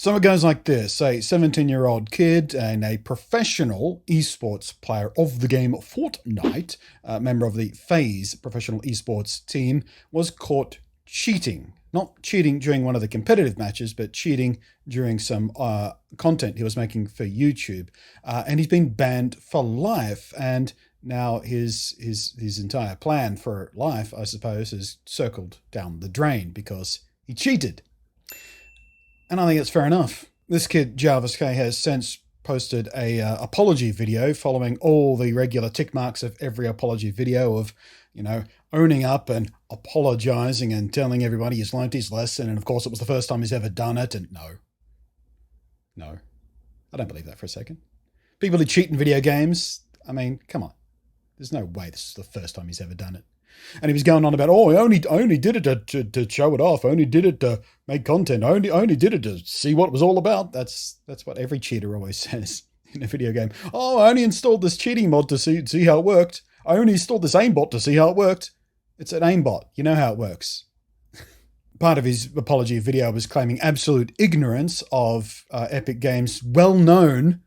So it goes like this. A 17-year-old kid and a professional esports player of the game Fortnite, a member of the FaZe professional esports team, was caught cheating. Not cheating during one of the competitive matches, but cheating during some content he was making for YouTube. And he's been banned for life. And now his entire plan for life, I suppose, has circled down the drain because he cheated. And I think it's fair enough. This kid, Jarvis K, has since posted a apology video following all the regular tick marks of every apology video of, owning up and apologizing and telling everybody he's learnt his lesson. And of course, it was the first time he's ever done it. And no, I don't believe that for a second. People who cheat in video games, I mean, come on. There's no way this is the first time he's ever done it. And he was going on about, I only did it to show it off. I only did it to make content. I only did it to see what it was all about. That's what every cheater always says in a video game. I only installed this cheating mod to see how it worked. I only installed this aimbot to see how it worked. It's an aimbot. You know how it works. Part of his apology video was claiming absolute ignorance of Epic Games' well-known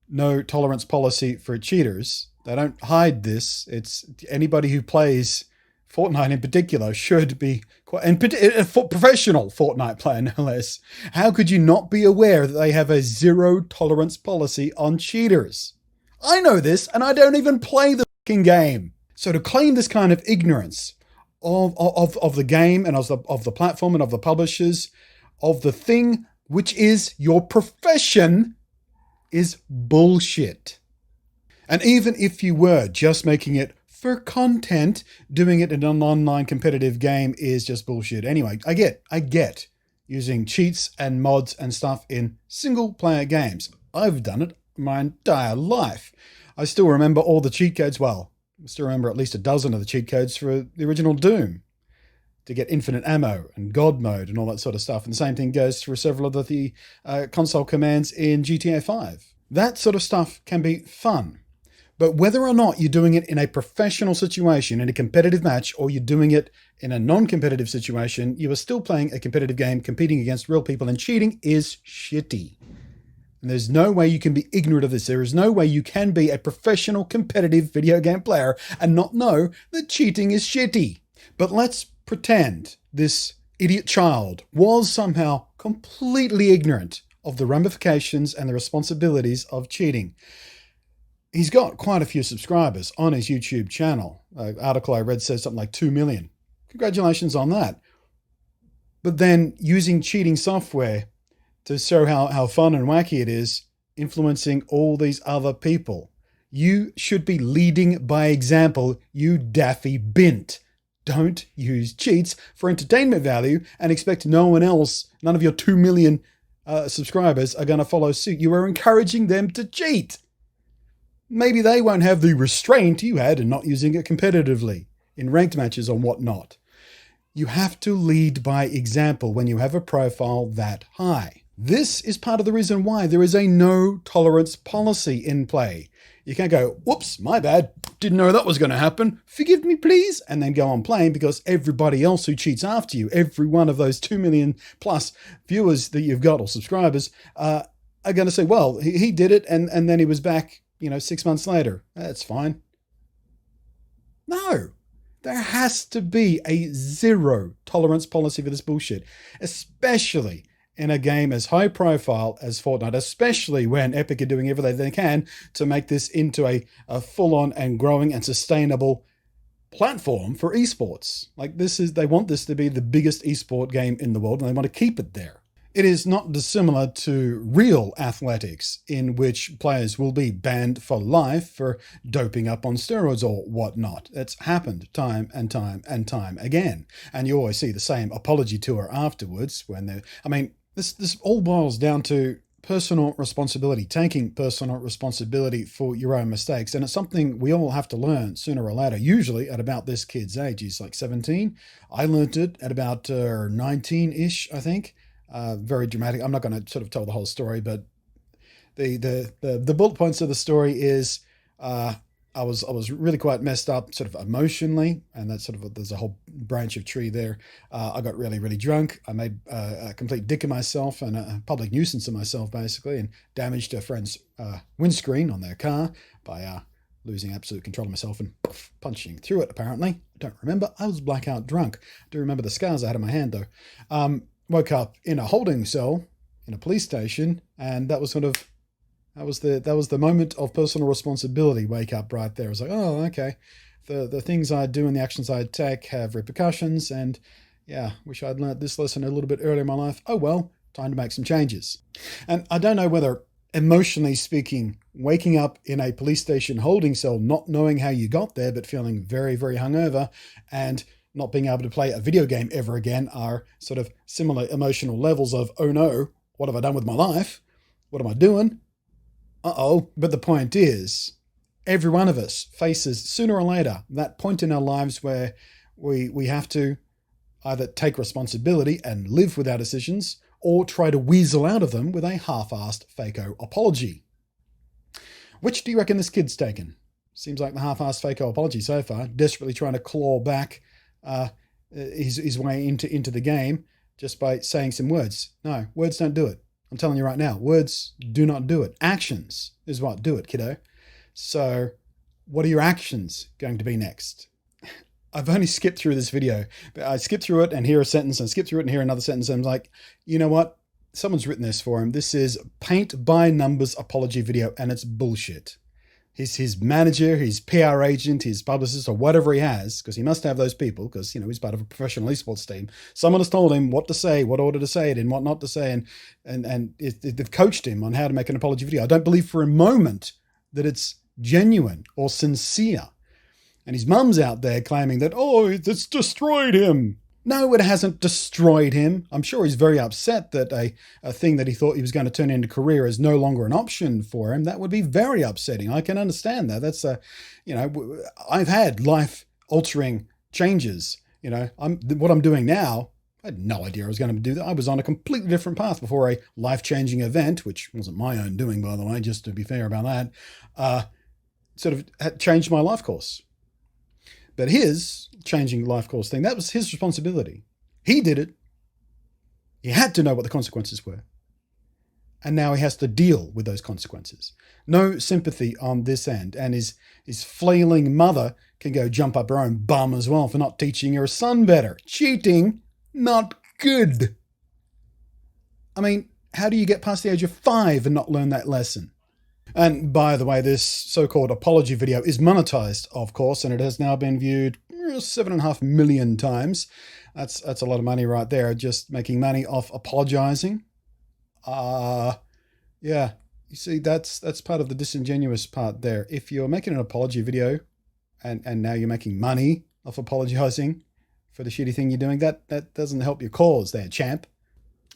no tolerance policy for cheaters. They don't hide this. It's anybody who plays Fortnite in particular should be quite, and a professional Fortnite player no less. How could you not be aware that they have a zero tolerance policy on cheaters? I know this, and I don't even play the fucking game. So to claim this kind of ignorance of the game and of the platform and of the publishers of the thing which is your profession is bullshit. And even if you were just making it for content, doing it in an online competitive game is just bullshit. Anyway, I get using cheats and mods and stuff in single player games. I've done it my entire life. I still remember all the cheat codes. Well, I still remember at least a dozen of the cheat codes for the original Doom to get infinite ammo and God mode and all that sort of stuff. And the same thing goes for several of the console commands in GTA 5. That sort of stuff can be fun. But whether or not you're doing it in a professional situation, in a competitive match, or you're doing it in a non-competitive situation, you are still playing a competitive game, competing against real people, and cheating is shitty. And there's no way you can be ignorant of this. There is no way you can be a professional competitive video game player and not know that cheating is shitty. But let's pretend this idiot child was somehow completely ignorant of the ramifications and the responsibilities of cheating. He's got quite a few subscribers on his YouTube channel. An article I read says something like 2 million. Congratulations on that. But then using cheating software to show how fun and wacky it is, influencing all these other people. You should be leading by example, you daffy bint. Don't use cheats for entertainment value and expect no one else, none of your 2 million subscribers are going to follow suit. You are encouraging them to cheat. Maybe they won't have the restraint you had in not using it competitively in ranked matches or whatnot. You have to lead by example when you have a profile that high. This is part of the reason why there is a no tolerance policy in play. You can't go, whoops, my bad, didn't know that was going to happen, forgive me please, and then go on playing because everybody else who cheats after you, every one of those 2 million plus viewers that you've got or subscribers are going to say, well, he did it and then he was back 6 months later. That's fine. No, there has to be a zero tolerance policy for this bullshit, especially in a game as high profile as Fortnite, especially when Epic are doing everything they can to make this into a full-on and growing and sustainable platform for esports. They want this to be the biggest esport game in the world and they want to keep it there. It is not dissimilar to real athletics, in which players will be banned for life for doping up on steroids or whatnot. It's happened time and time and time again. And you always see the same apology tour afterwards when this all boils down to personal responsibility, taking personal responsibility for your own mistakes. And it's something we all have to learn sooner or later, usually at about this kid's age. He's like 17. I learned it at about 19-ish, I think. Very dramatic. I'm not going to sort of tell the whole story, but the bullet points of the story is I was really quite messed up, sort of emotionally, and that's sort of there's a whole branch of tree there. I got really, really drunk. I made a complete dick of myself and a public nuisance of myself, basically, and damaged a friend's windscreen on their car by losing absolute control of myself and poof, punching through it. Apparently, I don't remember. I was blackout drunk. I do remember the scars I had on my hand though. Woke up in a holding cell in a police station, and that was sort of that was the moment of personal responsibility. Wake up right there. I was like, oh, okay. The things I do and the actions I take have repercussions, and yeah, wish I'd learnt this lesson a little bit earlier in my life. Oh well, time to make some changes. And I don't know whether, emotionally speaking, waking up in a police station holding cell, not knowing how you got there, but feeling very, very hungover, and not being able to play a video game ever again are sort of similar emotional levels of, oh no, what have I done with my life? What am I doing? Uh-oh. But the point is, every one of us faces sooner or later that point in our lives where we have to either take responsibility and live with our decisions, or try to weasel out of them with a half-assed fako apology. Which do you reckon this kid's taken? Seems like the half-assed fako apology so far, desperately trying to claw back his way into the game just by saying some words. No, words don't do it. I'm telling you right now, words do not do it. Actions is what do it, kiddo. So what are your actions going to be next? I've only skipped through this video, but I skipped through it and hear a sentence and skip through it and hear another sentence. And I'm like, you know what? Someone's written this for him. This is paint by numbers apology video, and it's bullshit. His manager, his PR agent, his publicist, or whatever he has, because he must have those people, because he's part of a professional esports team. Someone has told him what to say, what order to say it in, what not to say, and they've coached him on how to make an apology video. I don't believe for a moment that it's genuine or sincere. And his mum's out there claiming that, oh, it's destroyed him. No, it hasn't destroyed him. I'm sure he's very upset that a thing that he thought he was going to turn into a career is no longer an option for him. That would be very upsetting. I can understand that. That's I've had life-altering changes. What I'm doing now, I had no idea I was going to do that. I was on a completely different path before a life-changing event, which wasn't my own doing, by the way, just to be fair about that, sort of had changed my life course. But his changing life course thing, that was his responsibility. He did it. He had to know what the consequences were. And now he has to deal with those consequences. No sympathy on this end. And his flailing mother can go jump up her own bum as well for not teaching her son better. Cheating, not good. I mean, how do you get past the age of 5 and not learn that lesson? And by the way, this so-called apology video is monetized, of course, and it has now been viewed 7.5 million times. That's a lot of money right there, just making money off apologizing. Yeah, you see, that's part of the disingenuous part there. If you're making an apology video and now you're making money off apologizing for the shitty thing you're doing, that doesn't help your cause there, champ.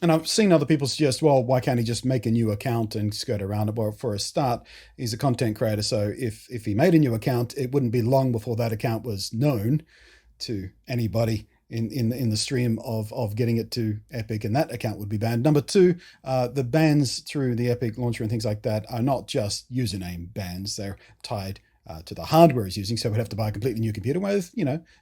And I've seen other people suggest, well, why can't he just make a new account and skirt around it? Well, for a start, he's a content creator. So if he made a new account, it wouldn't be long before that account was known to anybody in the stream of getting it to Epic, and that account would be banned. Number two, the bans through the Epic launcher and things like that are not just username bans. They're tied to the hardware he's using, so he'd have to buy a completely new computer with,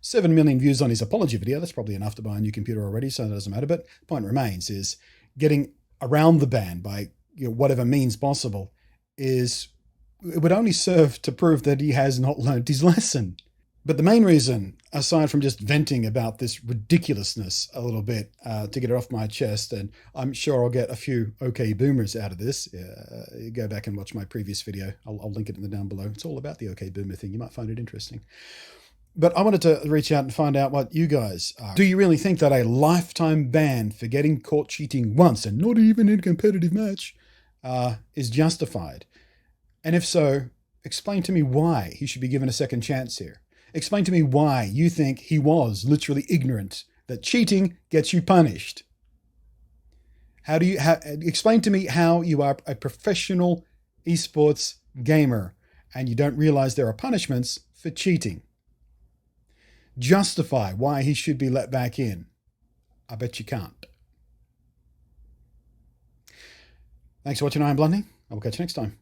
7 million views on his apology video. That's probably enough to buy a new computer already, so that doesn't matter. But the point remains is getting around the ban by whatever means possible it would only serve to prove that he has not learned his lesson. But the main reason, aside from just venting about this ridiculousness a little bit to get it off my chest, and I'm sure I'll get a few OK boomers out of this. Go back and watch my previous video. I'll link it in the down below. It's all about the OK boomer thing. You might find it interesting. But I wanted to reach out and find out what you guys are. Do you really think that a lifetime ban for getting caught cheating once, and not even in a competitive match, is justified? And if so, explain to me why he should be given a second chance here. Explain to me why you think he was literally ignorant that cheating gets you punished. Explain to me how you are a professional esports gamer and you don't realize there are punishments for cheating. Justify why he should be let back in. I bet you can't. Thanks for watching. I'm Blunty. I will catch you next time.